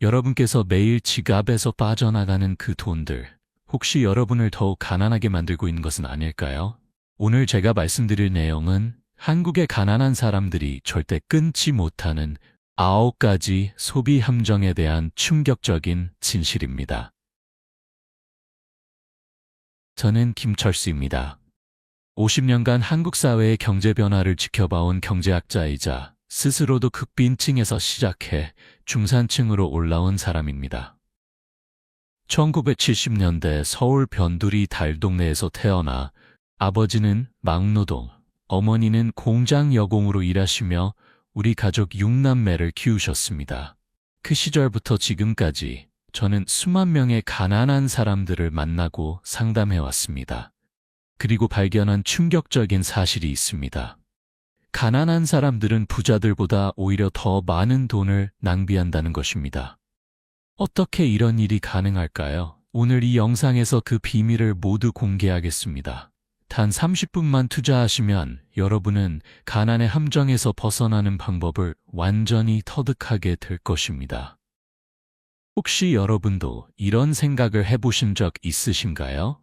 여러분께서 매일 지갑에서 빠져나가는 그 돈들, 혹시 여러분을 더욱 가난하게 만들고 있는 것은 아닐까요? 오늘 제가 말씀드릴 내용은 한국의 가난한 사람들이 절대 끊지 못하는 9가지 소비 함정에 대한 충격적인 진실입니다. 저는 김철수입니다. 50년간 한국 사회의 경제 변화를 지켜봐온 경제학자이자 스스로도 극빈층에서 시작해 중산층으로 올라온 사람입니다. 1970년대 서울 변두리 달동네에서 태어나 아버지는 막노동, 어머니는 공장 여공으로 일하시며 우리 가족 6남매를 키우셨습니다. 그 시절부터 지금까지 저는 수만 명의 가난한 사람들을 만나고 상담해왔습니다. 그리고 발견한 충격적인 사실이 있습니다. 가난한 사람들은 부자들보다 오히려 더 많은 돈을 낭비한다는 것입니다. 어떻게 이런 일이 가능할까요? 오늘 이 영상에서 그 비밀을 모두 공개하겠습니다. 단 30분만 투자하시면 여러분은 가난의 함정에서 벗어나는 방법을 완전히 터득하게 될 것입니다. 혹시 여러분도 이런 생각을 해보신 적 있으신가요?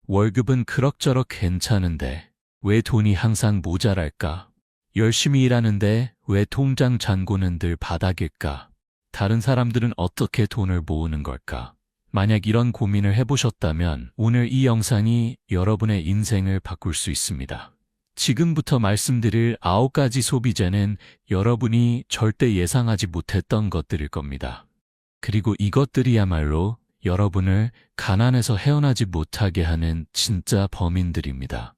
월급은 그럭저럭 괜찮은데 왜 돈이 항상 모자랄까? 열심히 일하는데 왜 통장 잔고는 늘 바닥일까? 다른 사람들은 어떻게 돈을 모으는 걸까? 만약 이런 고민을 해보셨다면 오늘 이 영상이 여러분의 인생을 바꿀 수 있습니다. 지금부터 말씀드릴 9가지 소비재는 여러분이 절대 예상하지 못했던 것들일 겁니다. 그리고 이것들이야말로 여러분을 가난에서 헤어나지 못하게 하는 진짜 범인들입니다.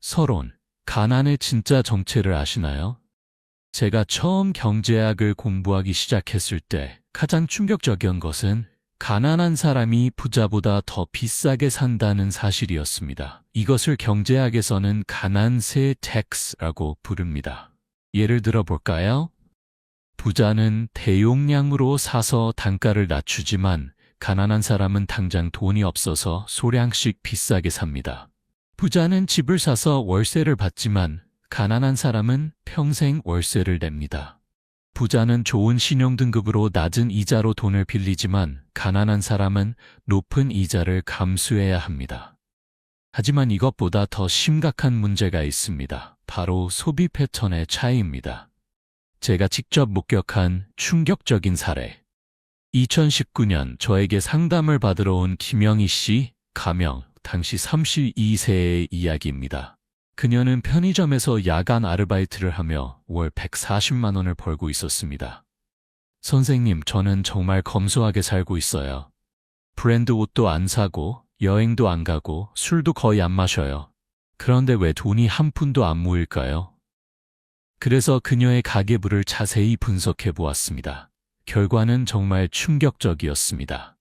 서론, 가난의 진짜 정체를 아시나요? 제가 처음 경제학을 공부하기 시작했을 때 가장 충격적이었던 것은 가난한 사람이 부자보다 더 비싸게 산다는 사실이었습니다. 이것을 경제학에서는 가난세 텍스라고 부릅니다. 예를 들어 볼까요? 부자는 대용량으로 사서 단가를 낮추지만 가난한 사람은 당장 돈이 없어서 소량씩 비싸게 삽니다. 부자는 집을 사서 월세를 받지만 가난한 사람은 평생 월세를 냅니다. 부자는 좋은 신용등급으로 낮은 이자로 돈을 빌리지만 가난한 사람은 높은 이자를 감수해야 합니다. 하지만 이것보다 더 심각한 문제가 있습니다. 바로 소비 패턴의 차이입니다. 제가 직접 목격한 충격적인 사례. 2019년 저에게 상담을 받으러 온 김영희 씨, 가명, 당시 32세의 이야기입니다. 그녀는 편의점에서 야간 아르바이트를 하며 월 140만 원을 벌고 있었습니다. 선생님, 저는 정말 검소하게 살고 있어요. 브랜드 옷도 안 사고, 여행도 안 가고, 술도 거의 안 마셔요. 그런데 왜 돈이 한 푼도 안 모일까요? 그래서 그녀의 가계부를 자세히 분석해 보았습니다. 결과는 정말 충격적이었습니다.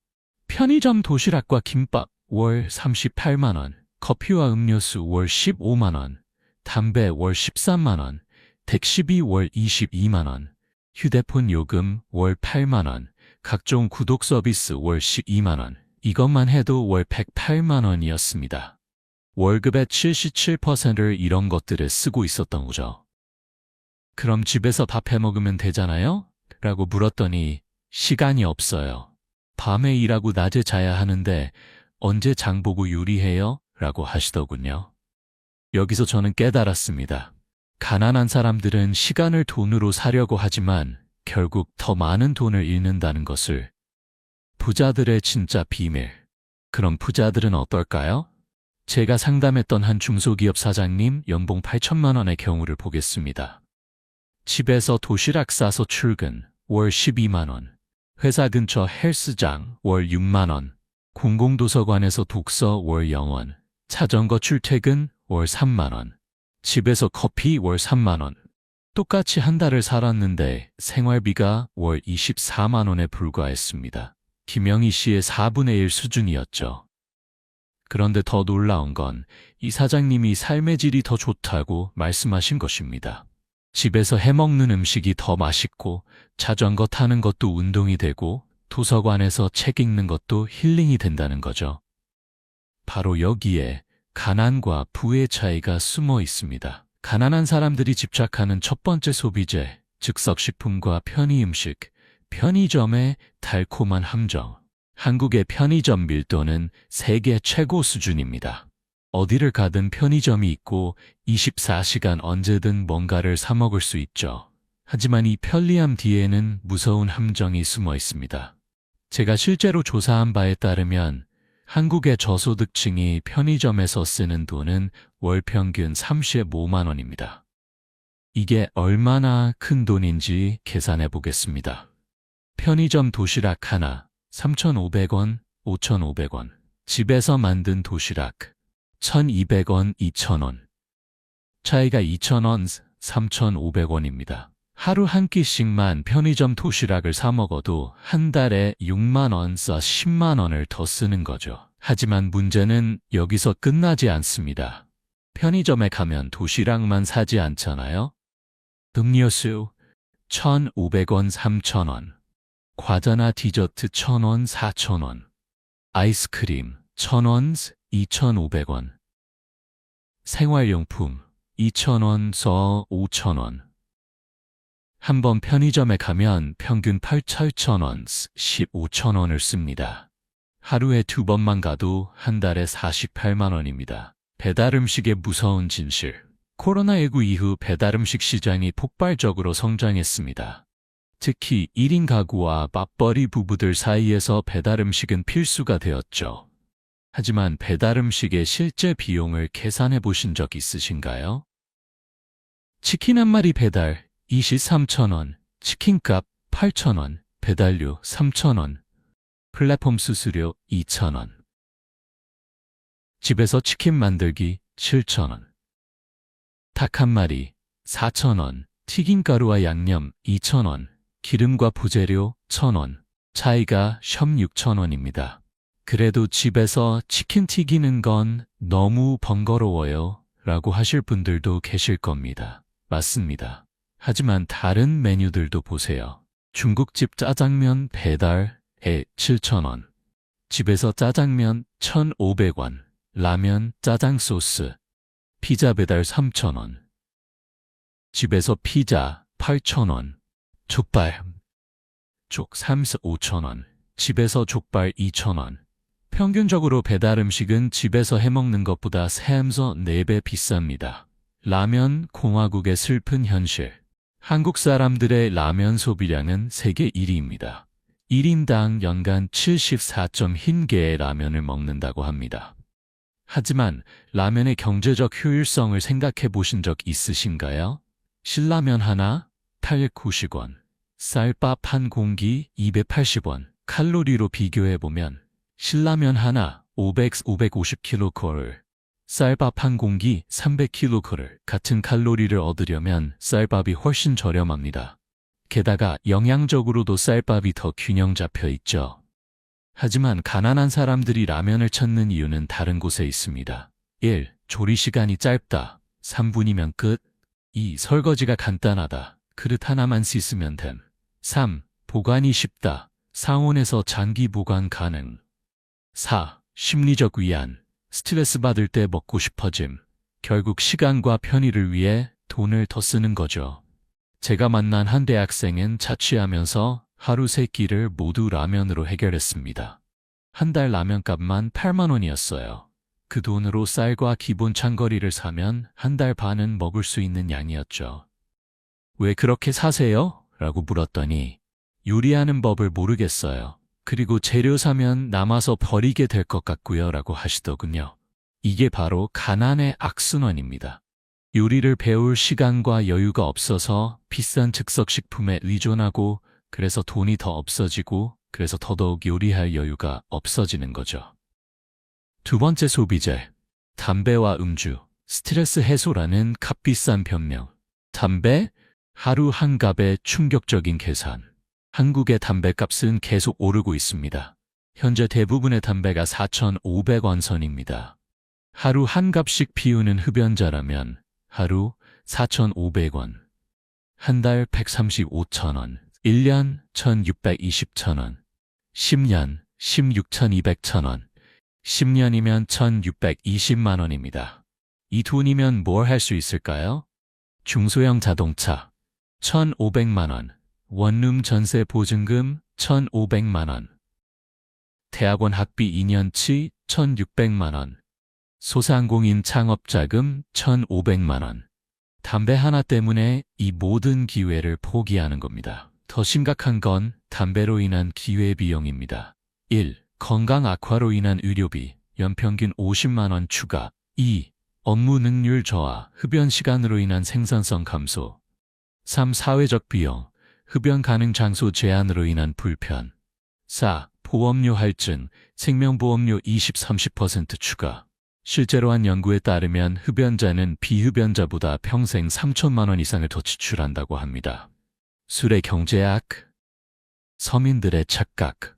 편의점 도시락과 김밥 월 38만 원, 커피와 음료수 월 15만 원, 담배 월 13만 원, 택시비 월 22만 원, 휴대폰 요금 월 8만 원, 각종 구독 서비스 월 12만 원, 이것만 해도 월 108만 원이었습니다. 월급의 77%를 이런 것들에 쓰고 있었던 거죠. 그럼 집에서 밥 해먹으면 되잖아요? 라고 물었더니 시간이 없어요. 밤에 일하고 낮에 자야 하는데 언제 장보고 요리해요? 라고 하시더군요. 여기서 저는 깨달았습니다. 가난한 사람들은 시간을 돈으로 사려고 하지만 결국 더 많은 돈을 잃는다는 것을. 부자들의 진짜 비밀. 그럼 부자들은 어떨까요? 제가 상담했던 한 중소기업 사장님 연봉 8천만 원의 경우를 보겠습니다. 집에서 도시락 싸서 출근, 월 12만 원. 회사 근처 헬스장, 월 6만 원. 공공도서관에서 독서, 월 0원. 자전거 출퇴근, 월 3만 원. 집에서 커피, 월 3만 원. 똑같이 한 달을 살았는데 생활비가 월 24만 원에 불과했습니다. 김영희 씨의 4분의 1 수준이었죠. 그런데 더 놀라운 건 이 사장님이 삶의 질이 더 좋다고 말씀하신 것입니다. 집에서 해먹는 음식이 더 맛있고 자전거 타는 것도 운동이 되고 도서관에서 책 읽는 것도 힐링이 된다는 거죠. 바로 여기에 가난과 부의 차이가 숨어 있습니다. 가난한 사람들이 집착하는 첫 번째 소비재, 즉석식품과 편의음식, 편의점의 달콤한 함정. 한국의 편의점 밀도는 세계 최고 수준입니다. 어디를 가든 편의점이 있고 24시간 언제든 뭔가를 사 먹을 수 있죠. 하지만 이 편리함 뒤에는 무서운 함정이 숨어 있습니다. 제가 실제로 조사한 바에 따르면 한국의 저소득층이 편의점에서 쓰는 돈은 월 평균 35만 원입니다. 이게 얼마나 큰 돈인지 계산해 보겠습니다. 편의점 도시락 하나 3,500원, 5,500원. 집에서 만든 도시락 1,200원, 2,000원. 차이가 2,000원, 3,500원입니다. 하루 한 끼씩만 편의점 도시락을 사 먹어도 한 달에 6만 원서 10만 원을 더 쓰는 거죠. 하지만 문제는 여기서 끝나지 않습니다. 편의점에 가면 도시락만 사지 않잖아요. 음료수 1,500원, 3,000원. 과자나 디저트 1,000원, 4,000원. 아이스크림 1,000원, 2,500원. 생활용품 2,000원서 5,000원. 한 번 편의점에 가면 평균 8,000원, 15,000원을 씁니다. 하루에 2번만 가도 한 달에 48만 원입니다. 배달음식의 무서운 진실. 코로나19 이후 배달음식 시장이 폭발적으로 성장했습니다. 특히 1인 가구와 맞벌이 부부들 사이에서 배달음식은 필수가 되었죠. 하지만 배달음식의 실제 비용을 계산해 보신 적 있으신가요? 치킨 한 마리 배달 23,000원, 치킨값 8,000원, 배달료 3,000원, 플랫폼 수수료 2,000원. 집에서 치킨 만들기 7,000원. 닭 한 마리 4,000원, 튀김가루와 양념 2,000원, 기름과 부재료 1,000원, 차이가 16,000원입니다. 그래도 집에서 치킨 튀기는 건 너무 번거로워요 라고 하실 분들도 계실 겁니다. 맞습니다. 하지만 다른 메뉴들도 보세요. 중국집 짜장면 배달에 7,000원, 집에서 짜장면 1,500원, 라면 짜장 소스, 피자 배달 3,000원, 집에서 피자 8,000원, 족발, 족 35,000원, 집에서 족발 2,000원. 평균적으로 배달 음식은 집에서 해먹는 것보다 3에서 4배 비쌉니다. 라면 공화국의 슬픈 현실. 한국 사람들의 라면 소비량은 세계 1위입니다. 1인당 연간 74.1개의 라면을 먹는다고 합니다. 하지만 라면의 경제적 효율성을 생각해 보신 적 있으신가요? 신라면 하나 890원, 쌀밥 한 공기 280원. 칼로리로 비교해 보면 신라면 하나 550kcal, 쌀밥 한 공기 300kcal 같은 칼로리를 얻으려면 쌀밥이 훨씬 저렴합니다. 게다가 영양적으로도 쌀밥이 더 균형 잡혀 있죠. 하지만 가난한 사람들이 라면을 찾는 이유는 다른 곳에 있습니다. 1. 조리 시간이 짧다. 3분이면 끝. 2. 설거지가 간단하다. 그릇 하나만 씻으면 됨. 3. 보관이 쉽다. 상온에서 장기 보관 가능. 4. 심리적 위안. 스트레스 받을 때 먹고 싶어짐. 결국 시간과 편의를 위해 돈을 더 쓰는 거죠. 제가 만난 한 대학생은 자취하면서 하루 3끼를 모두 라면으로 해결했습니다. 한 달 라면값만 8만 원이었어요. 그 돈으로 쌀과 기본 장거리를 사면 한 달 반은 먹을 수 있는 양이었죠. 왜 그렇게 사세요? 라고 물었더니 요리하는 법을 모르겠어요. 그리고 재료 사면 남아서 버리게 될 것 같고요 라고 하시더군요. 이게 바로 가난의 악순환입니다. 요리를 배울 시간과 여유가 없어서 비싼 즉석식품에 의존하고 그래서 돈이 더 없어지고 그래서 더더욱 요리할 여유가 없어지는 거죠. 두 번째 소비재, 담배와 음주, 스트레스 해소라는 값비싼 변명. 담배, 하루 한 갑의 충격적인 계산. 한국의 담배값은 계속 오르고 있습니다. 현재 대부분의 담배가 4,500원 선입니다. 하루 한 갑씩 피우는 흡연자라면 하루 4,500원, 한 달 135,000원, 1년 1,620,000원, 10년 16,200,000원, 10년이면 1,620만 원입니다. 이 돈이면 뭘 할 수 있을까요? 중소형 자동차 1,500만 원, 원룸 전세 보증금 1,500만원. 대학원 학비 2년치 1,600만원. 소상공인 창업자금 1,500만원. 담배 하나 때문에 이 모든 기회를 포기하는 겁니다. 더 심각한 건 담배로 인한 기회비용입니다. 1. 건강 악화로 인한 의료비, 연평균 50만원 추가. 2. 업무 능률 저하, 흡연 시간으로 인한 생산성 감소. 3. 사회적 비용, 흡연 가능 장소 제한으로 인한 불편. 4. 보험료 할증, 생명보험료 20-30% 추가. 실제로 한 연구에 따르면 흡연자는 비흡연자보다 평생 3천만 원 이상을 더 지출한다고 합니다. 술의 경제악, 서민들의 착각.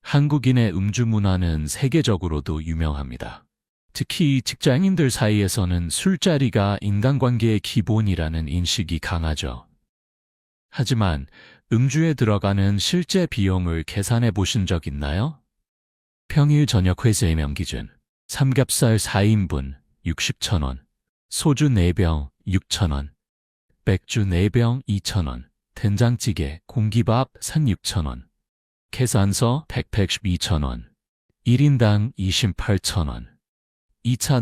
한국인의 음주 문화는 세계적으로도 유명합니다. 특히 직장인들 사이에서는 술자리가 인간관계의 기본이라는 인식이 강하죠. 하지만 음주에 들어가는 실제 비용을 계산해 보신 적 있나요? 평일 저녁 회사의 명기준. 삼겹살 4인분 60,000원, 소주 4병 6,000원, 맥주 4병 2,000원, 된장찌개, 공기밥 16,000원, 계산서 112,000원, 1인당 28,000원, 2차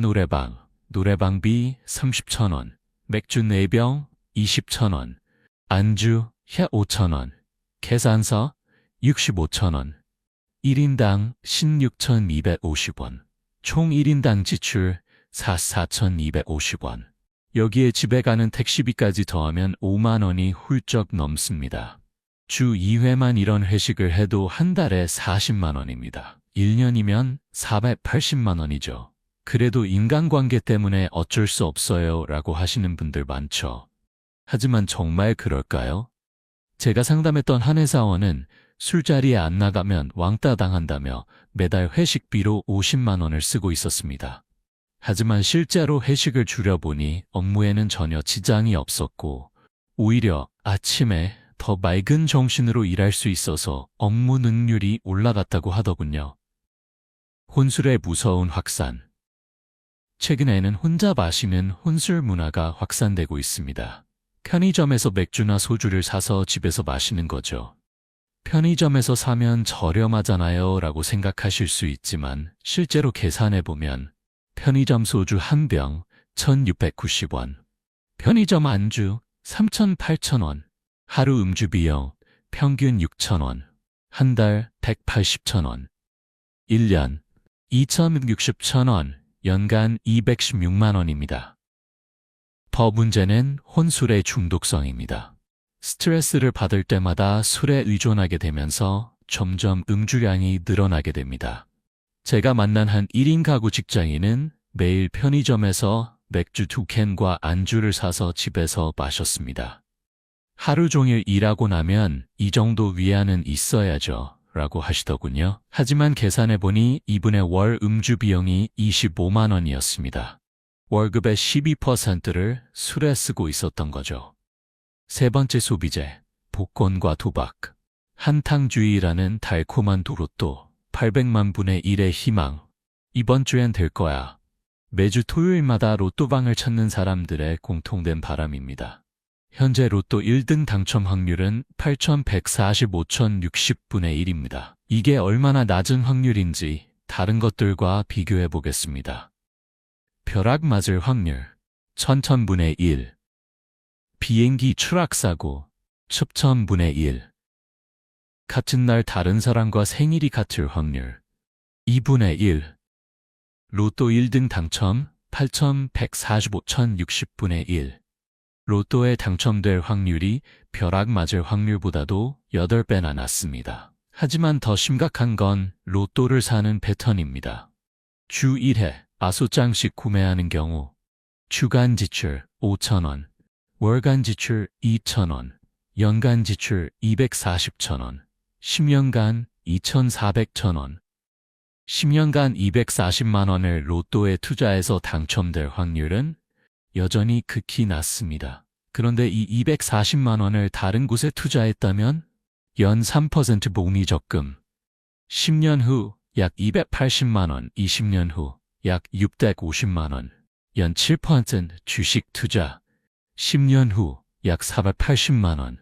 노래방비 30,000원, 맥주 4병 20,000원, 안주 5,000원, 계산서 65,000원, 1인당 16,250원. 총 1인당 지출 4,250원. 여기에 집에 가는 택시비까지 더하면 5만 원이 훌쩍 넘습니다. 주 2회만 이런 회식을 해도 한 달에 40만 원입니다. 1년이면 480만 원이죠. 그래도 인간관계 때문에 어쩔 수 없어요 라고 하시는 분들 많죠. 하지만 정말 그럴까요? 제가 상담했던 한 회사원은 술자리에 안 나가면 왕따 당한다며 매달 회식비로 50만 원을 쓰고 있었습니다. 하지만 실제로 회식을 줄여보니 업무에는 전혀 지장이 없었고 오히려 아침에 더 맑은 정신으로 일할 수 있어서 업무 능률이 올라갔다고 하더군요. 혼술의 무서운 확산. 최근에는 혼자 마시는 혼술 문화가 확산되고 있습니다. 편의점에서 맥주나 소주를 사서 집에서 마시는 거죠. 편의점에서 사면 저렴하잖아요 라고 생각하실 수 있지만 실제로 계산해보면 편의점 소주 한 병 1,690원, 편의점 안주 3,800원, 하루 음주 비용 평균 6,000원, 한 달 180,000원, 1년 2,060,000원, 연간 216만 원입니다. 더 문제는 혼술의 중독성입니다. 스트레스를 받을 때마다 술에 의존하게 되면서 점점 음주량이 늘어나게 됩니다. 제가 만난 한 1인 가구 직장인은 매일 편의점에서 맥주 2캔과 안주를 사서 집에서 마셨습니다. 하루 종일 일하고 나면 이 정도 위안은 있어야죠 라고 하시더군요. 하지만 계산해보니 이분의 월 음주 비용이 25만 원이었습니다. 월급의 12%를 술에 쓰고 있었던 거죠. 세 번째 소비재, 복권과 도박. 한탕주의라는 달콤한 도로또, 800만 분의 1의 희망. 이번 주엔 될 거야. 매주 토요일마다 로또방을 찾는 사람들의 공통된 바람입니다. 현재 로또 1등 당첨 확률은 8,145,060분의 1입니다. 이게 얼마나 낮은 확률인지 다른 것들과 비교해 보겠습니다. 벼락 맞을 확률, 1,000분의 1. 비행기 추락사고, 10,000분의 1. 같은 날 다른 사람과 생일이 같을 확률, 2분의 1. 로또 1등 당첨, 8,145,060분의 1. 로또에 당첨될 확률이 벼락 맞을 확률보다도 8배나 낮습니다. 하지만 더 심각한 건 로또를 사는 패턴입니다. 주 1회 아소장씩 구매하는 경우 주간 지출 5,000원, 월간 지출 2,000원, 연간 지출 240,000원, 10년간 2,400,000원, 10년간 240만 원을 로또에 투자해서 당첨될 확률은 여전히 극히 낮습니다. 그런데 이 240만 원을 다른 곳에 투자했다면 연 3% 복리 적금, 10년 후 약 280만 원, 20년 후 약 650만 원, 연 7% 주식 투자, 10년 후 약 480만 원,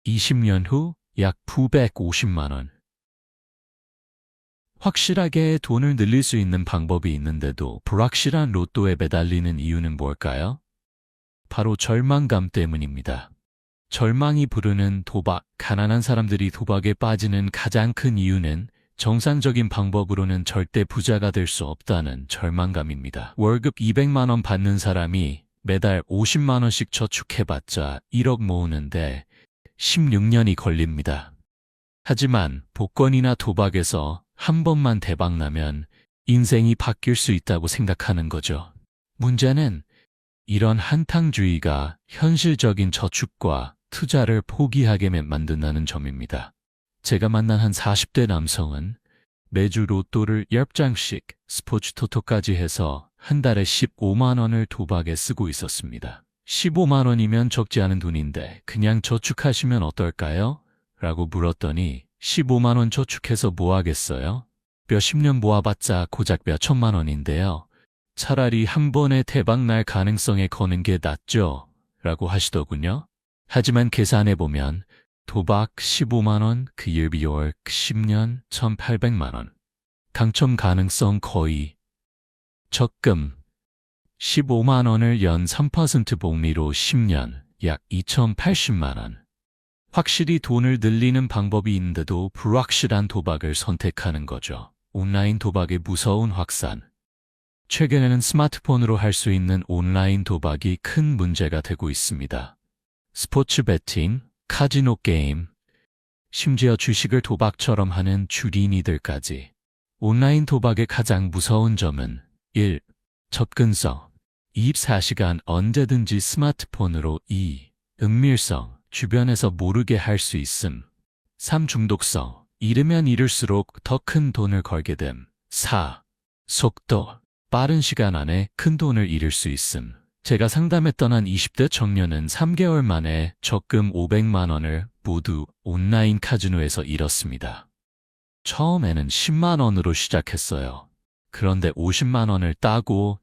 20년 후 약 950만 원. 확실하게 돈을 늘릴 수 있는 방법이 있는데도 불확실한 로또에 매달리는 이유는 뭘까요? 바로 절망감 때문입니다. 절망이 부르는 도박, 가난한 사람들이 도박에 빠지는 가장 큰 이유는 정상적인 방법으로는 절대 부자가 될 수 없다는 절망감입니다. 월급 200만 원 받는 사람이 매달 50만 원씩 저축해봤자 1억 모으는데 16년이 걸립니다. 하지만 복권이나 도박에서 한 번만 대박나면 인생이 바뀔 수 있다고 생각하는 거죠. 문제는 이런 한탕주의가 현실적인 저축과 투자를 포기하게 만든다는 점입니다. 제가 만난 한 40대 남성은 매주 로또를 10장씩 스포츠 토토까지 해서 한 달에 15만 원을 도박에 쓰고 있었습니다. 15만 원이면 적지 않은 돈인데 그냥 저축하시면 어떨까요? 라고 물었더니 15만 원 저축해서 뭐 하겠어요? 몇십 년 모아봤자 고작 몇 천만 원인데요. 차라리 한 번에 대박날 가능성에 거는 게 낫죠? 라고 하시더군요. 하지만 계산해보면 도박 15만 원, 그 일비월 10년 1,800만 원. 당첨 가능성 거의 적금 15만 원을 연 3% 복리로 10년 약 2,080만 원. 확실히 돈을 늘리는 방법이 있는데도 불확실한 도박을 선택하는 거죠. 온라인 도박의 무서운 확산. 최근에는 스마트폰으로 할 수 있는 온라인 도박이 큰 문제가 되고 있습니다. 스포츠 베팅, 카지노 게임, 심지어 주식을 도박처럼 하는 주린이들까지. 온라인 도박의 가장 무서운 점은 1. 접근성. 24시간 언제든지 스마트폰으로 2. 은밀성. 주변에서 모르게 할 수 있음. 3. 중독성. 잃으면 잃을수록 더 큰 돈을 걸게 됨. 4. 속도. 빠른 시간 안에 큰 돈을 잃을 수 있음. 제가 상담했던 한 20대 청년은 3개월 만에 적금 500만 원을 모두 온라인 카지노에서 잃었습니다. 처음에는 10만 원으로 시작했어요. 그런데 50만 원을 따고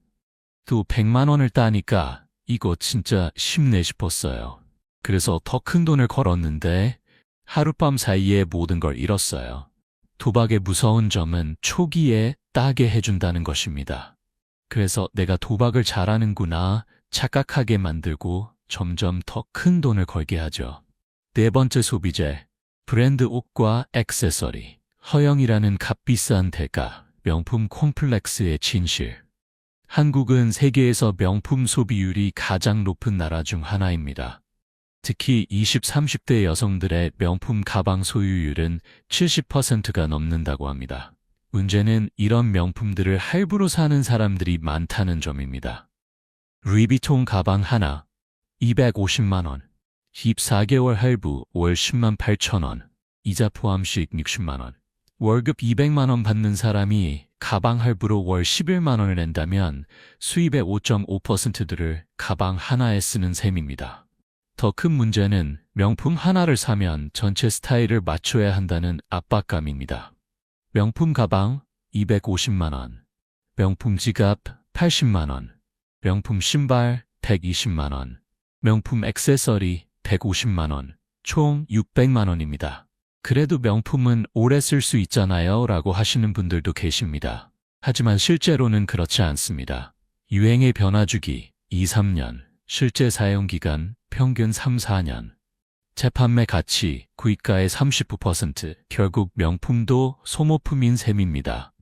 또 100만 원을 따니까 이거 진짜 쉽네 싶었어요. 그래서 더 큰 돈을 걸었는데 하룻밤 사이에 모든 걸 잃었어요. 도박의 무서운 점은 초기에 따게 해준다는 것입니다. 그래서 내가 도박을 잘하는구나 착각하게 만들고 점점 더 큰 돈을 걸게 하죠. 네 번째 소비재, 브랜드 옷과 액세서리. 허영이라는 값비싼 대가, 명품 콤플렉스의 진실. 한국은 세계에서 명품 소비율이 가장 높은 나라 중 하나입니다. 특히 20, 30대 여성들의 명품 가방 소유율은 70%가 넘는다고 합니다. 문제는 이런 명품들을 할부로 사는 사람들이 많다는 점입니다. 루이비통 가방 하나 250만 원, 24개월 할부 월 10만 8천 원, 이자 포함식 60만 원. 월급 200만 원 받는 사람이 가방 할부로 월 11만 원을 낸다면 수입의 5.5%들을 가방 하나에 쓰는 셈입니다. 더 큰 문제는 명품 하나를 사면 전체 스타일을 맞춰야 한다는 압박감입니다. 명품 가방 250만 원, 명품 지갑 80만 원, 명품 신발 120만 원, 명품 액세서리 150만 원, 총 600만 원입니다. 그래도 명품은 오래 쓸 수 있잖아요 라고 하시는 분들도 계십니다. 하지만 실제로는 그렇지 않습니다. 유행의 변화 주기 2, 3년, 실제 사용기간 평균 3, 4년, 재판매 가치 구입가의 39%, 결국 명품도 소모품인 셈입니다.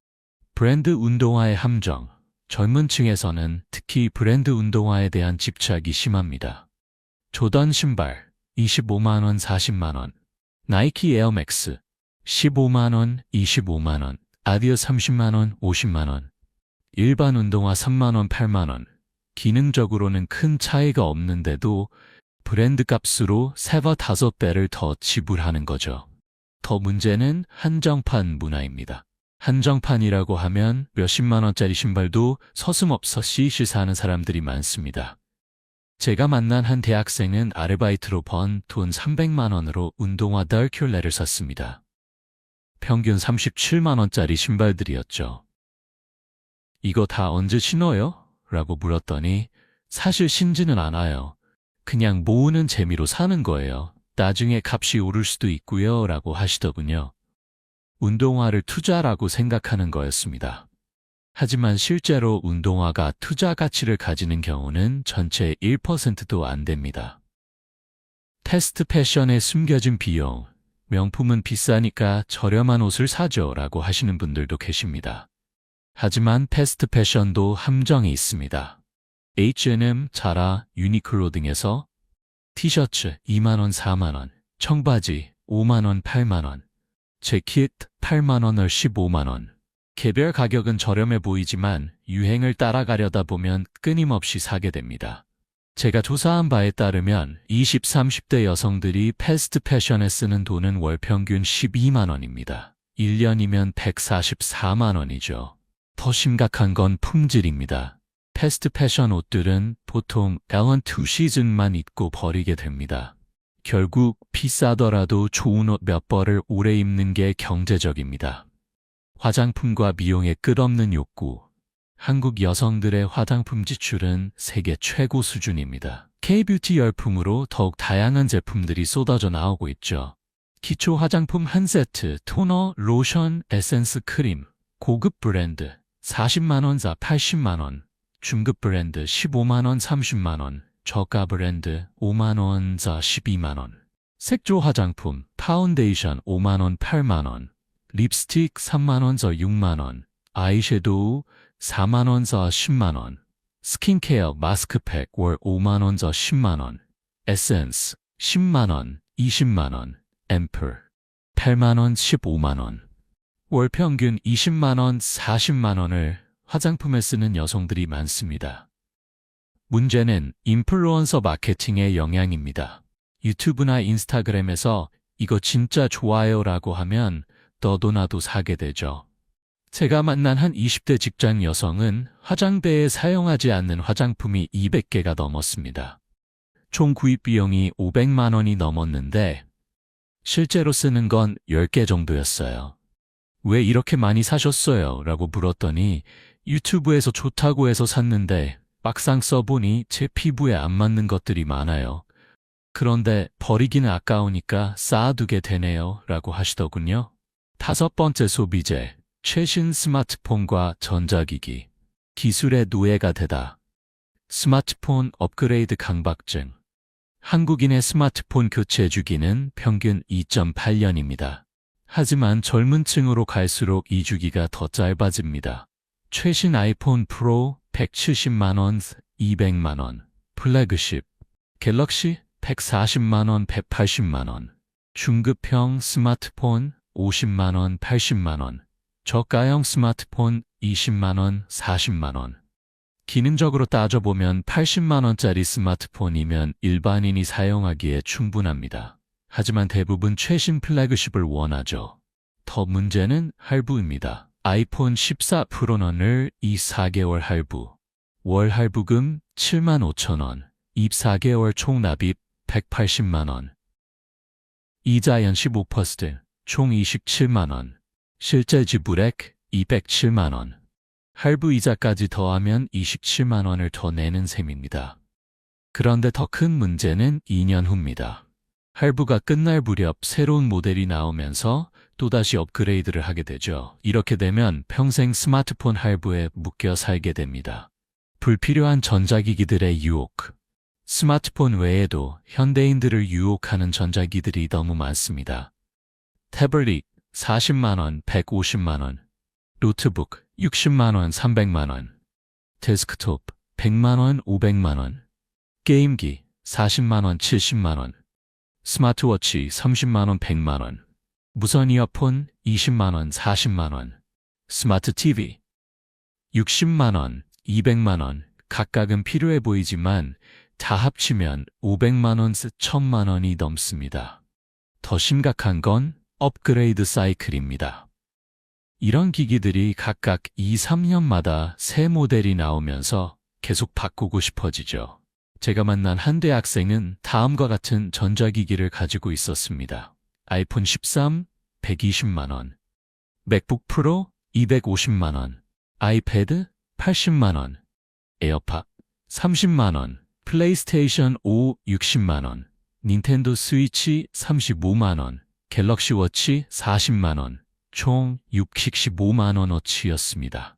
브랜드 운동화의 함정, 젊은 층에서는 특히 브랜드 운동화에 대한 집착이 심합니다. 조던 신발 25만 원, 40만 원, 나이키 에어맥스 15만 원, 25만 원, 아디다스 30만 원, 50만 원, 일반 운동화 3만 원, 8만 원. 기능적으로는 큰 차이가 없는데도 브랜드 값으로 3와 5배를 더 지불하는 거죠. 더 문제는 한정판 문화입니다. 한정판이라고 하면 몇십만 원짜리 신발도 서슴없이 사는 사람들이 많습니다. 제가 만난 한 대학생은 아르바이트로 번 돈 300만 원으로 운동화 덜큘레를 샀습니다. 평균 37만 원짜리 신발들이었죠. 이거 다 언제 신어요? 라고 물었더니 사실 신지는 않아요. 그냥 모으는 재미로 사는 거예요. 나중에 값이 오를 수도 있고요 라고 하시더군요. 운동화를 투자라고 생각하는 거였습니다. 하지만 실제로 운동화가 투자 가치를 가지는 경우는 전체의 1%도 안 됩니다. 패스트 패션에 숨겨진 비용, 명품은 비싸니까 저렴한 옷을 사죠 라고 하시는 분들도 계십니다. 하지만 패스트 패션도 함정이 있습니다. H&M, 자라, 유니클로 등에서 티셔츠 2만원, 4만원, 청바지 5만원, 8만원, 재킷 8만원, 15만원. 개별 가격은 저렴해 보이지만 유행을 따라가려다 보면 끊임없이 사게 됩니다. 제가 조사한 바에 따르면 20, 30대 여성들이 패스트 패션에 쓰는 돈은 월 평균 12만원입니다. 1년이면 144만원이죠. 더 심각한 건 품질입니다. 패스트 패션 옷들은 보통 1, 2시즌만 입고 버리게 됩니다. 결국 비싸더라도 좋은 옷 몇 벌을 오래 입는 게 경제적입니다. 화장품과 미용의 끝없는 욕구. 한국 여성들의 화장품 지출은 세계 최고 수준입니다. K-뷰티 열풍으로 더욱 다양한 제품들이 쏟아져 나오고 있죠. 기초 화장품 한 세트, 토너, 로션, 에센스, 크림, 고급 브랜드 40만원자 80만원, 중급 브랜드 15만원 30만원, 저가 브랜드 5만원자 12만원, 색조 화장품, 파운데이션 5만원 8만원, 립스틱 3만원자 6만원, 아이섀도우 4만원자 10만원, 스킨케어 마스크팩 월 5만원자 10만원, 에센스 10만원, 20만원, 앰플 8만원, 15만원. 월 평균 20만원, 40만원을 화장품에 쓰는 여성들이 많습니다. 문제는 인플루언서 마케팅의 영향입니다. 유튜브나 인스타그램에서 이거 진짜 좋아요 라고 하면 너도 나도 사게 되죠. 제가 만난 한 20대 직장 여성은 화장대에 사용하지 않는 화장품이 200개가 넘었습니다. 총 구입 비용이 500만 원이 넘었는데 실제로 쓰는 건 10개 정도였어요. 왜 이렇게 많이 사셨어요? 라고 물었더니 유튜브에서 좋다고 해서 샀는데 막상 써보니 제 피부에 안 맞는 것들이 많아요. 그런데 버리기는 아까우니까 쌓아두게 되네요. 라고 하시더군요. 5번째 소비재, 최신 스마트폰과 전자기기. 기술의 노예가 되다. 스마트폰 업그레이드 강박증. 한국인의 스마트폰 교체 주기는 평균 2.8년입니다. 하지만 젊은 층으로 갈수록 이 주기가 더 짧아집니다. 최신 아이폰 프로 170만원, 200만원, 플래그십, 갤럭시 140만원, 180만원, 중급형 스마트폰 50만원, 80만원, 저가형 스마트폰 20만원, 40만원. 기능적으로 따져보면 80만원짜리 스마트폰이면 일반인이 사용하기에 충분합니다. 하지만 대부분 최신 플래그십을 원하죠. 더 문제는 할부입니다. 아이폰 14 프로는 24개월 할부, 월 할부금 7만 5천 원, 24개월 총 납입 180만 원, 이자 연 15%, 총 27만 원, 실제 지불액 207만 원, 할부 이자까지 더하면 27만 원을 더 내는 셈입니다. 그런데 더 큰 문제는 2년 후입니다. 할부가 끝날 무렵 새로운 모델이 나오면서 또다시 업그레이드를 하게 되죠. 이렇게 되면 평생 스마트폰 할부에 묶여 살게 됩니다. 불필요한 전자기기들의 유혹. 스마트폰 외에도 현대인들을 유혹하는 전자기기들이 너무 많습니다. 태블릿 40만원, 150만원, 노트북 60만원, 300만원, 데스크톱 100만원, 500만원, 게임기 40만원, 70만원, 스마트워치 30만원, 100만원, 무선 이어폰 20만원, 40만원, 스마트 TV 60만원, 200만원, 각각은 필요해 보이지만 다 합치면 500만원, 1000만원이 넘습니다. 더 심각한 건 업그레이드 사이클입니다. 이런 기기들이 각각 2, 3년마다 새 모델이 나오면서 계속 바꾸고 싶어지죠. 제가 만난 한 대학생은 다음과 같은 전자기기를 가지고 있었습니다. 아이폰 13, 120만원, 맥북 프로 250만원, 아이패드 80만원, 에어팟 30만원, 플레이스테이션 5, 60만원, 닌텐도 스위치 35만원, 갤럭시 워치 40만원, 총 65만원어치였습니다.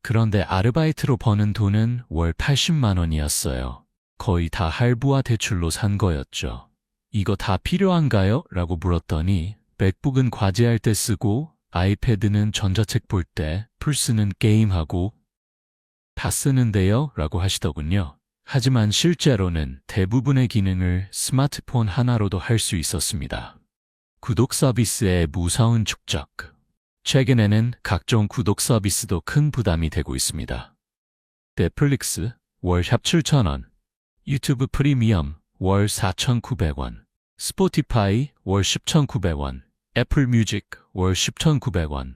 그런데 아르바이트로 버는 돈은 월 80만원이었어요. 거의 다 할부와 대출로 산 거였죠. 이거 다 필요한가요? 라고 물었더니 맥북은 과제할 때 쓰고 아이패드는 전자책 볼 때, 플스는 게임하고 다 쓰는데요? 라고 하시더군요. 하지만 실제로는 대부분의 기능을 스마트폰 하나로도 할 수 있었습니다. 구독 서비스의 무서운 축적. 최근에는 각종 구독 서비스도 큰 부담이 되고 있습니다. 넷플릭스 월샵 7,000원, 유튜브 프리미엄 월 4,900원, 스포티파이 월 10,900원, 애플 뮤직 월 10,900원,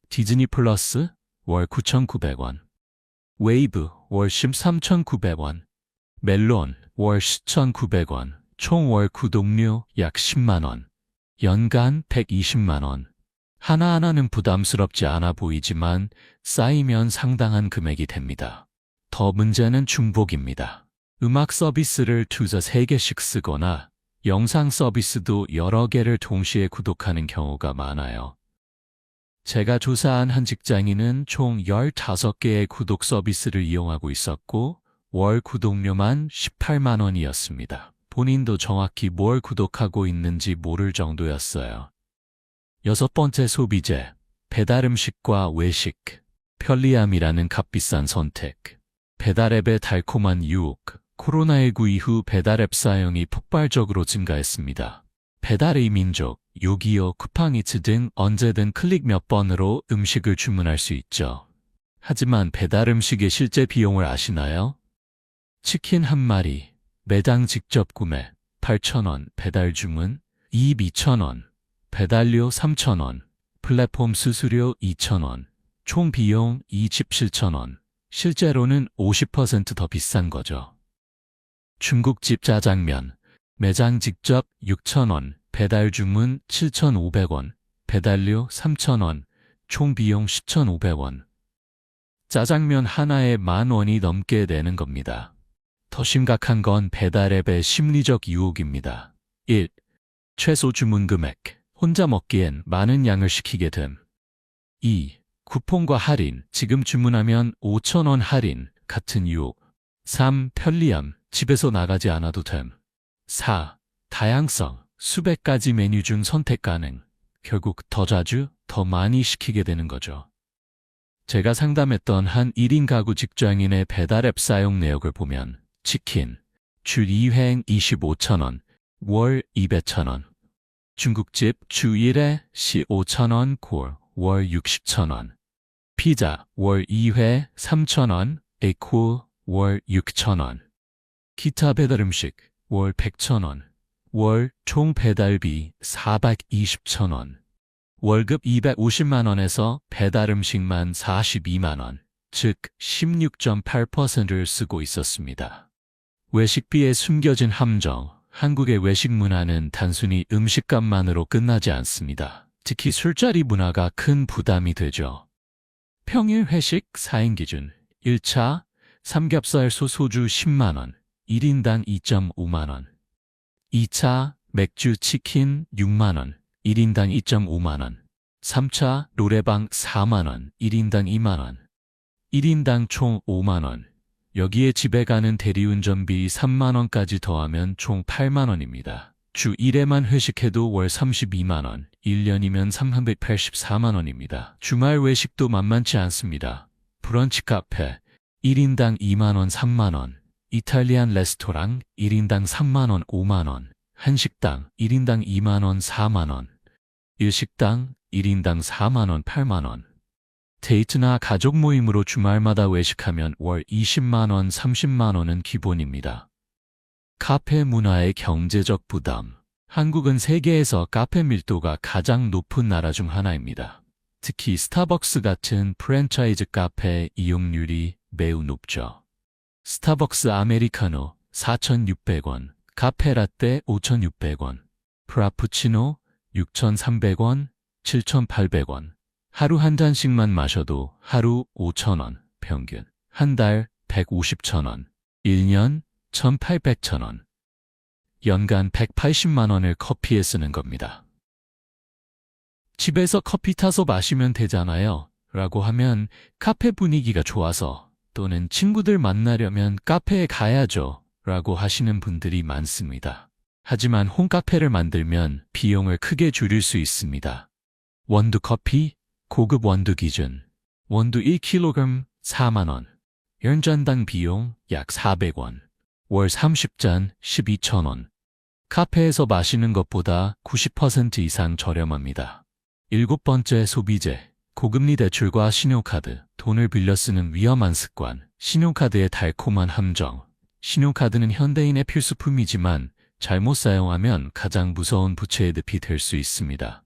디즈니 플러스 월 9,900원, 웨이브 월 13,900원, 멜론 월 10,900원, 총 월 구독료 약 10만원, 연간 120만원. 하나하나는 부담스럽지 않아 보이지만 쌓이면 상당한 금액이 됩니다. 더 문제는 중복입니다. 음악 서비스를 두서 3개씩 쓰거나 영상 서비스도 여러 개를 동시에 구독하는 경우가 많아요. 제가 조사한 한 직장인은 총 15개의 구독 서비스를 이용하고 있었고 월 구독료만 18만 원이었습니다. 본인도 정확히 뭘 구독하고 있는지 모를 정도였어요. 6번째 소비재, 배달음식과 외식, 편리함이라는 값비싼 선택, 배달앱의 달콤한 유혹, 코로나19 이후 배달앱 사용이 폭발적으로 증가했습니다. 배달의 민족, 요기요, 쿠팡이츠 등 언제든 클릭 몇 번으로 음식을 주문할 수 있죠. 하지만 배달음식의 실제 비용을 아시나요? 치킨 한 마리, 매장 직접 구매, 8,000원, 배달 주문, 이입 2,000원, 배달료 3,000원, 플랫폼 수수료 2,000원, 총 비용 27,000원, 실제로는 50% 더 비싼 거죠. 중국집 짜장면, 매장 직접 6,000원, 배달 주문 7,500원, 배달료 3,000원, 총 비용 10,500원. 짜장면 하나에 10,000원이 넘게 되는 겁니다. 더 심각한 건 배달앱의 심리적 유혹입니다. 1. 최소 주문 금액. 혼자 먹기엔 많은 양을 시키게 됨. 2. 쿠폰과 할인. 지금 주문하면 5,000원 할인. 같은 유혹. 3. 편리함. 집에서 나가지 않아도 됨. 4. 다양성. 수백 가지 메뉴 중 선택 가능. 결국 더 자주, 더 많이 시키게 되는 거죠. 제가 상담했던 한 1인 가구 직장인의 배달앱 사용 내역을 보면 치킨, 주 2회 25,000원, 월 200,000원. 중국집 주 1회 시 5,000원 콜, 월 60,000원. 피자 월 2회 3,000원, 에콜, 월 6,000원. 기타 배달음식 월 100,000원, 월 총 배달비 420,000원. 월급 250만 원에서 배달음식만 42만 원, 즉 16.8%를 쓰고 있었습니다. 외식비에 숨겨진 함정. 한국의 외식 문화는 단순히 음식값만으로 끝나지 않습니다. 특히 술자리 문화가 큰 부담이 되죠. 평일 회식 4인 기준 1차 삼겹살 소주 10만원, 1인당 2.5만원. 2차 맥주 치킨 6만원, 1인당 2.5만원. 3차 노래방 4만원, 1인당 2만원. 1인당 총 5만원. 여기에 집에 가는 대리운전비 3만원까지 더하면 총 8만원입니다. 주 1회만 회식해도 월 32만원, 1년이면 384만원입니다. 주말 외식도 만만치 않습니다. 브런치 카페, 1인당 2만원, 3만원. 이탈리안 레스토랑, 1인당 3만원, 5만원. 한식당, 1인당 2만원, 4만원. 일식당, 1인당 4만원, 8만원. 데이트나 가족 모임으로 주말마다 외식하면 월 20만원, 30만원은 기본입니다. 카페 문화의 경제적 부담. 한국은 세계에서 카페 밀도가 가장 높은 나라 중 하나입니다. 특히 스타벅스 같은 프랜차이즈 카페 이용률이 매우 높죠. 스타벅스 아메리카노 4,600원, 카페라떼 5,600원, 프라푸치노 6,300원, 7,800원. 하루 한 잔씩만 마셔도 하루 5,000원, 평균. 한 달 150,000원, 1년 1,800,000원. 연간 180만 원을 커피에 쓰는 겁니다. 집에서 커피 타서 마시면 되잖아요. 라고 하면 카페 분위기가 좋아서 또는 친구들 만나려면 카페에 가야죠. 라고 하시는 분들이 많습니다. 하지만 홈카페를 만들면 비용을 크게 줄일 수 있습니다. 원두 커피, 고급 원두 기준, 원두 1kg 4만 원, 10잔당 비용 약 400원, 월 30잔 12,000원. 카페에서 마시는 것보다 90% 이상 저렴합니다. 7번째 소비재, 고금리 대출과 신용카드, 돈을 빌려 쓰는 위험한 습관, 신용카드의 달콤한 함정. 신용카드는 현대인의 필수품이지만 잘못 사용하면 가장 무서운 부채의 늪이 될 수 있습니다.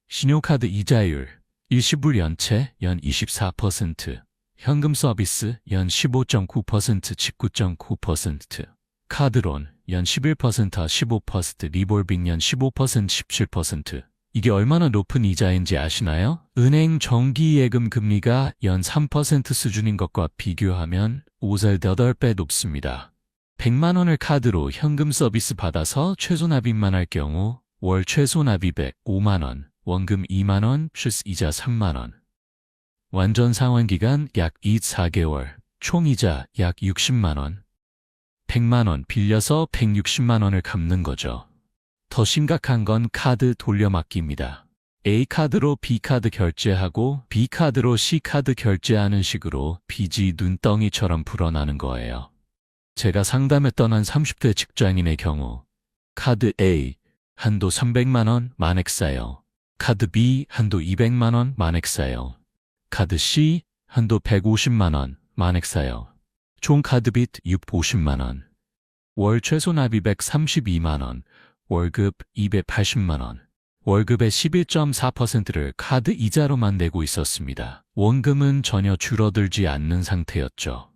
신용카드 이자율, 일시불 연체 연 24%, 현금 서비스 연 15.9% 19.9%, 카드론 연 11% 15%, 리볼빙 연 15% 17%. 이게 얼마나 높은 이자인지 아시나요? 은행 정기예금 금리가 연 3% 수준인 것과 비교하면 5살 8배 높습니다. 100만 원을 카드로 현금 서비스 받아서 최소 납입만 할 경우 월 최소 납입액 5만 원, 원금 2만 원 플러스 이자 3만 원. 완전 상환 기간 약 24개월, 총 이자 약 60만 원. 100만 원 빌려서 160만 원을 갚는 거죠. 더 심각한 건 카드 돌려막기입니다. A카드로 B카드 결제하고 B카드로 C카드 결제하는 식으로 빚이 눈덩이처럼 불어나는 거예요. 제가 상담했던 한 30대 직장인의 경우 카드 A 한도 300만 원 만액 사용, 카드 B 한도 200만 원 만액 사용, 카드 C 한도 150만 원 만액 사용, 총 카드빚 650만 원, 월 최소 납입액 32만 원, 월급 280만 원, 월급의 11.4%를 카드 이자로만 내고 있었습니다. 원금은 전혀 줄어들지 않는 상태였죠.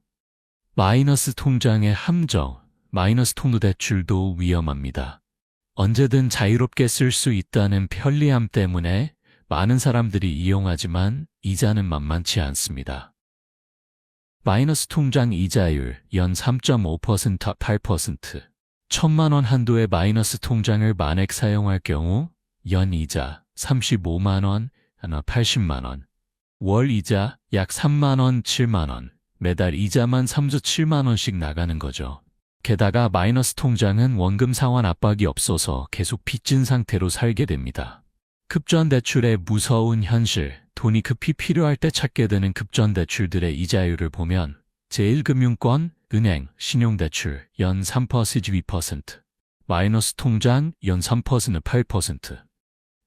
마이너스 통장의 함정, 마이너스 통도 대출도 위험합니다. 언제든 자유롭게 쓸 수 있다는 편리함 때문에 많은 사람들이 이용하지만 이자는 만만치 않습니다. 마이너스 통장 이자율 연 3.5% 8%. 1,000만 원 한도의 마이너스 통장을 만액 사용할 경우 연 이자 35만 원, 80만 원, 월 이자 약 3만 원, 7만 원, 매달 이자만 3조 7만 원씩 나가는 거죠. 게다가 마이너스 통장은 원금 상환 압박이 없어서 계속 빚진 상태로 살게 됩니다. 급전 대출의 무서운 현실, 돈이 급히 필요할 때 찾게 되는 급전 대출들의 이자율을 보면 제1금융권, 은행, 신용대출 연 3% 12%, 마이너스 통장 연 3%는 8%,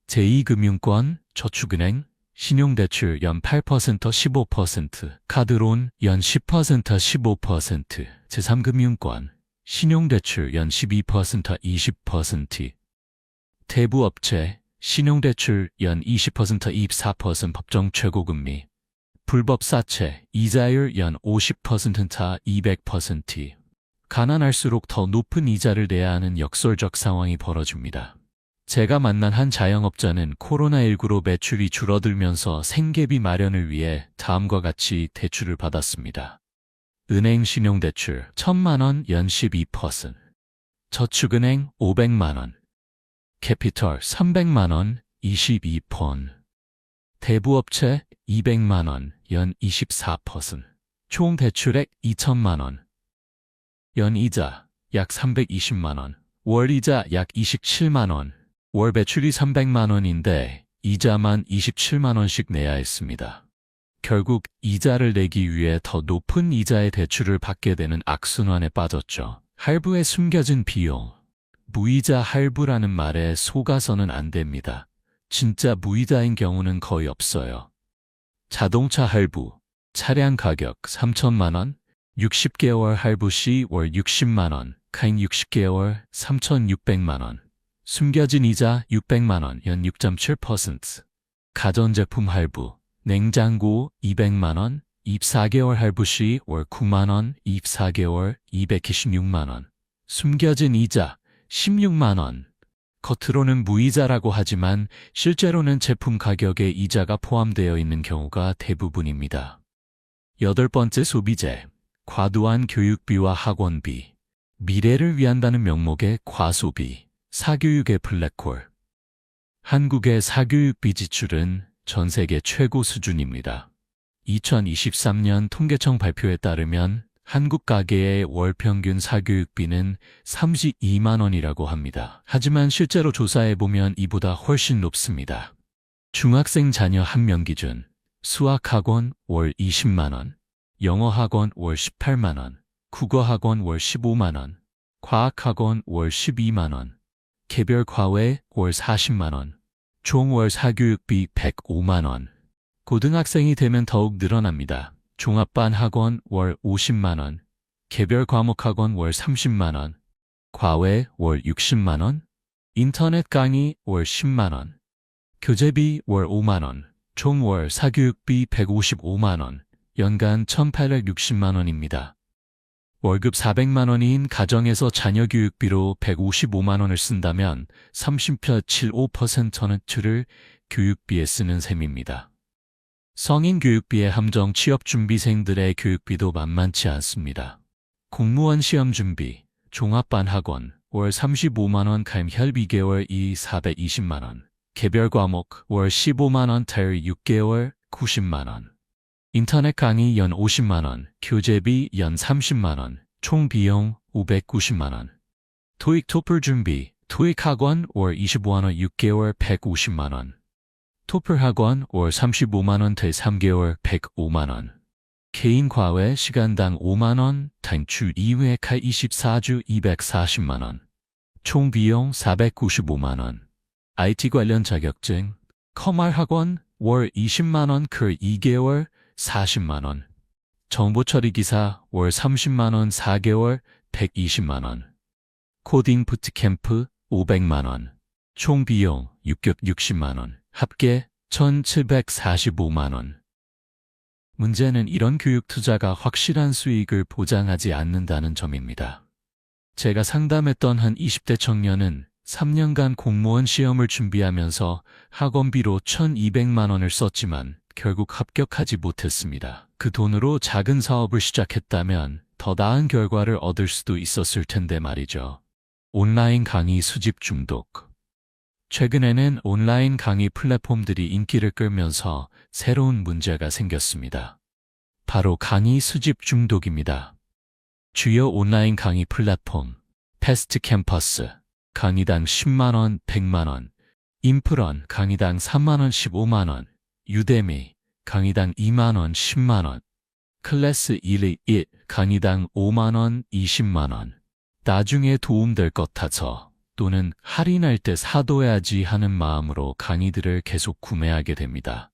제2금융권, 저축은행, 신용대출 연 8% 15%, 카드론 연 10% 15%, 제3금융권, 신용대출 연 12% 20%, 대부업체, 신용대출 연 20% 24% 법정 최고금리, 불법 사채, 이자율 연 50%타 200%. 가난할수록 더 높은 이자를 내야 하는 역설적 상황이 벌어집니다. 제가 만난 한 자영업자는 코로나19로 매출이 줄어들면서 생계비 마련을 위해 다음과 같이 대출을 받았습니다. 은행 신용대출 1,000만 원 연 12%, 저축은행 500만 원, 캐피털 300만 원 22%, 대부업체 200만 원 연 24%, 총 대출액 2천만 원, 연이자 약 320만 원, 월이자 약 27만 원, 월 배출이 300만 원인데 이자만 27만 원씩 내야 했습니다. 결국 이자를 내기 위해 더 높은 이자의 대출을 받게 되는 악순환에 빠졌죠. 할부에 숨겨진 비용. 무이자 할부라는 말에 속아서는 안 됩니다. 진짜 무이자인 경우는 거의 없어요. 자동차 할부, 차량 가격 3천만 원, 60개월 할부 시 월 60만 원, 카인 60개월 3,600만 원, 숨겨진 이자 600만 원 연 6.7%, 가전제품 할부, 냉장고 200만 원, 24개월 할부 시 월 9만 원, 24개월 226만 원, 숨겨진 이자 16만 원. 겉으로는 무이자라고 하지만 실제로는 제품 가격에 이자가 포함되어 있는 경우가 대부분입니다. 8번째 소비재, 과도한 교육비와 학원비. 미래를 위한다는 명목의 과소비, 사교육의 블랙홀. 한국의 사교육비 지출은 전 세계 최고 수준입니다. 2023년 통계청 발표에 따르면 한국 가계의 월 평균 사교육비는 32만 원이라고 합니다. 하지만 실제로 조사해보면 이보다 훨씬 높습니다. 중학생 자녀 한 명 기준 수학학원 월 20만 원, 영어학원 월 18만 원, 국어학원 월 15만 원, 과학학원 월 12만 원, 개별 과외 월 40만 원, 총 월 사교육비 105만 원. 고등학생이 되면 더욱 늘어납니다. 종합반 학원 월 50만 원, 개별 과목 학원 월 30만 원, 과외 월 60만 원, 인터넷 강의 월 10만 원, 교재비 월 5만 원, 총 월 사교육비 155만 원, 연간 1,860만 원입니다. 월급 400만 원인 가정에서 자녀 교육비로 155만 원을 쓴다면 30.75%를 교육비에 쓰는 셈입니다. 성인 교육비의 함정 취업준비생들의 교육비도 만만치 않습니다. 공무원 시험 준비, 종합반 학원, 월 35만 원 가임 혈비 개월 420만 원, 개별 과목 월 15만 원 달 6개월 90만 원, 인터넷 강의 연 50만 원, 교재비 연 30만 원, 총 비용 590만 원. 토익 토플 준비, 토익 학원 월 25만 원 6개월 150만 원. 토플 학원 월 35만 원 달 3개월 105만 원. 개인 과외 시간당 5만 원, 단주 2회 칼 24주 240만 원. 총 비용 495만 원. IT 관련 자격증, 커말 학원 월 20만 원 클 2개월 40만 원. 정보 처리 기사 월 30만 원 4개월 120만 원. 코딩 부트캠프 500만 원. 총 비용 660만 원. 합계 1,745만 원. 문제는 이런 교육 투자가 확실한 수익을 보장하지 않는다는 점입니다. 제가 상담했던 한 20대 청년은 3년간 공무원 시험을 준비하면서 학원비로 1,200만 원을 썼지만 결국 합격하지 못했습니다. 그 돈으로 작은 사업을 시작했다면 더 나은 결과를 얻을 수도 있었을 텐데 말이죠. 온라인 강의 수집 중독. 최근에는 온라인 강의 플랫폼들이 인기를 끌면서 새로운 문제가 생겼습니다. 바로 강의 수집 중독입니다. 주요 온라인 강의 플랫폼, 패스트 캠퍼스, 강의당 10만원, 100만원, 인프런, 강의당 3만원, 15만원, 유데미, 강의당 2만원, 10만원, 클래스 1, 강의당 5만원, 20만원. 나중에 도움될 것 같아서 또는 할인할 때 사둬야지 하는 마음으로 강의들을 계속 구매하게 됩니다.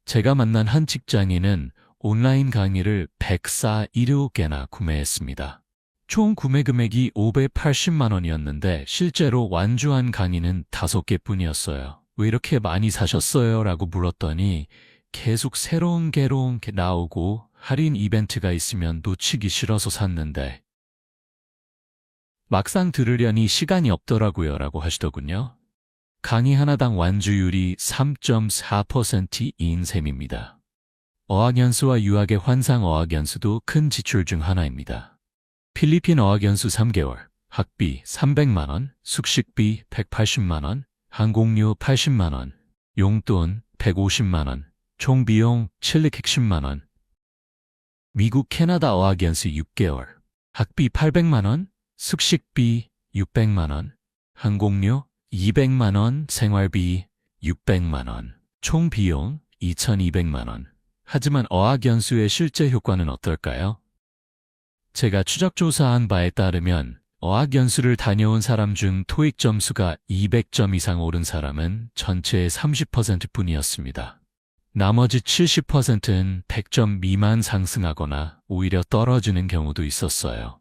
제가 만난 한 직장인은 온라인 강의를 147개나 구매했습니다. 총 구매 금액이 580만 원이었는데 실제로 완주한 강의는 5개뿐이었어요. 왜 이렇게 많이 사셨어요? 라고 물었더니 계속 새로운 게 나오고 할인 이벤트가 있으면 놓치기 싫어서 샀는데 막상 들으려니 시간이 없더라고요 라고 하시더군요. 강의 하나당 완주율이 3.4%인 셈입니다. 어학연수와 유학의 환상 어학연수도 큰 지출 중 하나입니다. 필리핀 어학연수 3개월, 학비 300만 원, 숙식비 180만 원, 항공료 80만 원, 용돈 150만 원, 총 비용 710만 원. 미국 캐나다 어학연수 6개월, 학비 800만 원, 숙식비 600만 원, 항공료 200만 원, 생활비 600만 원, 총 비용 2,200만 원. 하지만 어학연수의 실제 효과는 어떨까요? 제가 추적조사한 바에 따르면 어학연수를 다녀온 사람 중 토익 점수가 200점 이상 오른 사람은 전체의 30%뿐이었습니다. 나머지 70%는 100점 미만 상승하거나 오히려 떨어지는 경우도 있었어요.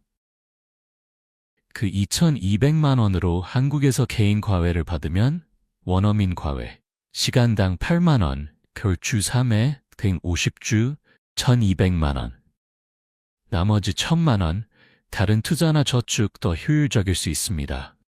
그 2,200만 원으로 한국에서 개인 과외를 받으면 원어민 과외, 시간당 8만 원, 결주 3회 등 50주 1,200만 원. 나머지 1,000만 원, 다른 투자나 저축 더 효율적일 수 있습니다.